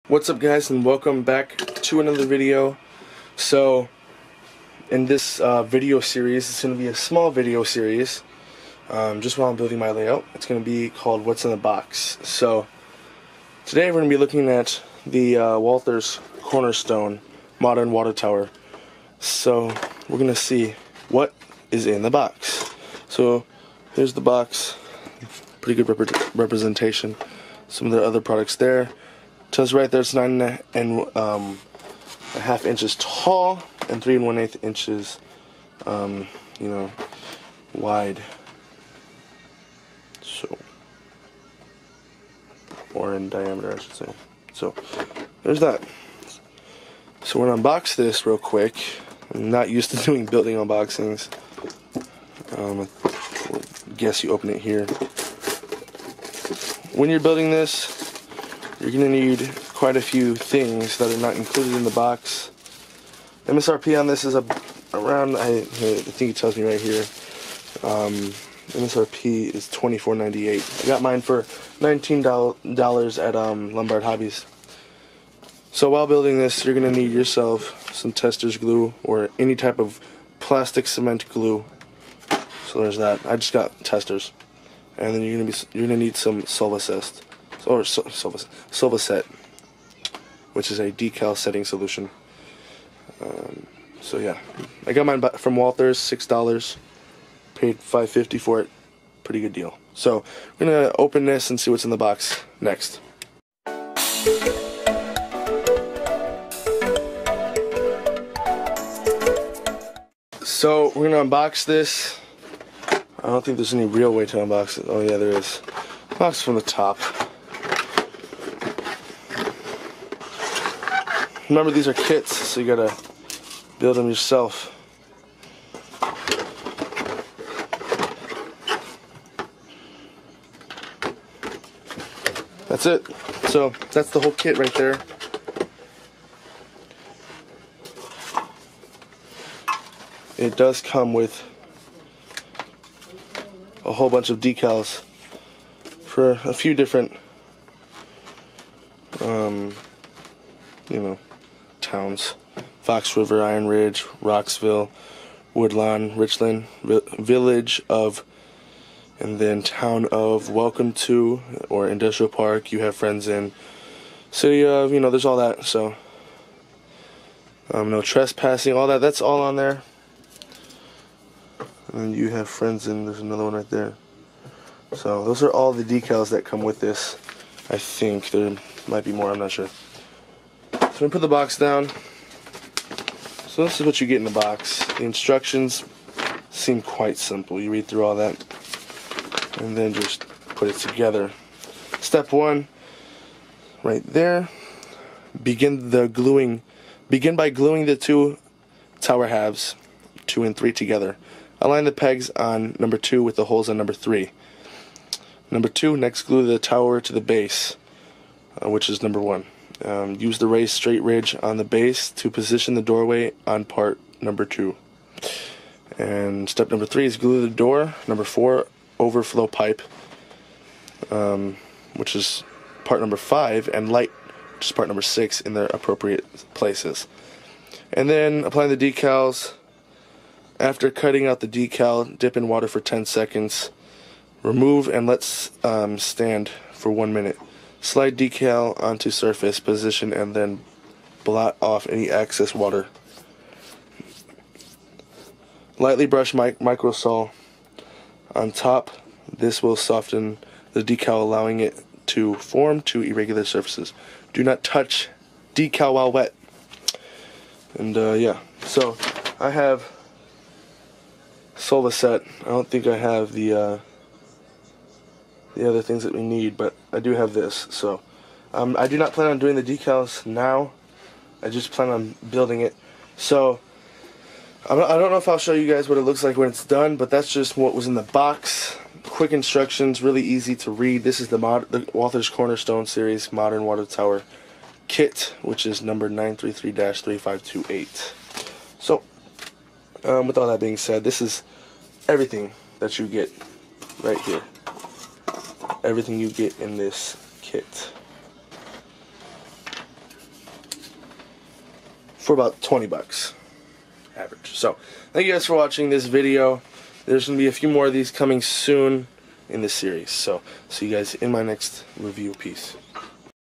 What's up, guys, and welcome back to another video. So in this video series, it's going to be a small video series just while I'm building my layout. It's going to be called What's in the Box. So today we're going to be looking at the Walthers Cornerstone Modern Water Tower. So we're going to see what is in the box. So here's the box, pretty good representation. Some of the other products there. Tells right there it's 9.5 inches tall and 3 1/8 inches, wide. So, or in diameter, I should say. So, there's that. So we're gonna unbox this real quick. I'm not used to doing building unboxings. I guess you open it here. When you're building this, you're going to need quite a few things that are not included in the box. MSRP on this is around, I think it tells me right here, MSRP is $24.98. I got mine for $19 at Lombard Hobbies. So while building this, you're going to need yourself some Testors glue or any type of plastic cement glue. So there's that. I just got Testors. And then you're going to need some Solvacet, which is a decal setting solution. So yeah, I got mine from Walthers, $6. Paid $5.50 for it. Pretty good deal. So we're gonna open this and see what's in the box next. So we're gonna unbox this. I don't think there's any real way to unbox it. Oh yeah, there is. Box from the top. Remember, these are kits, so you gotta build them yourself. That's it. So that's the whole kit right there. It does come with a whole bunch of decals for a few different towns: Fox River, Iron Ridge, Roxville, Woodlawn, Richland, Village of, and then Town of, Welcome to, or Industrial Park, You Have Friends in, City of, there's all that. So no trespassing, all that, that's all on there. And You Have Friends in, there's another one right there. So those are all the decals that come with this. I think there might be more, I'm not sure. So I'm going to put the box down. So this is what you get in the box. The instructions seem quite simple. You read through all that and then just put it together. Step 1, right there. Begin by gluing the two tower halves, 2 and 3, together. Align the pegs on number 2 with the holes on number 3. Number 2, next glue the tower to the base, which is number 1. Use the raised straight ridge on the base to position the doorway on part number 2. And step number 3 is glue the door. Number 4, overflow pipe, which is part number 5, and light, which is part number 6, in their appropriate places. And then apply the decals. After cutting out the decal, dip in water for 10 seconds. Remove and let stand for 1 minute. Slide decal onto surface position and then blot off any excess water. Lightly brush microsol on top. This will soften the decal, allowing it to form to irregular surfaces. Do not touch decal while wet. And yeah, so I have Solvacet. I don't think I have the other things that we need, but I do have this. So I do not plan on doing the decals now. I just plan on building it. So I don't know if I'll show you guys what it looks like when it's done, but that's just what was in the box. Quick instructions, really easy to read. This is the Walthers Cornerstone Series Modern Water Tower Kit, which is number 933-3528. So with all that being said, this is everything that you get right here. Everything you get in this kit. for about 20 bucks average. So thank you guys for watching this video. There's going to be a few more of these coming soon in this series. So see you guys in my next review. Peace.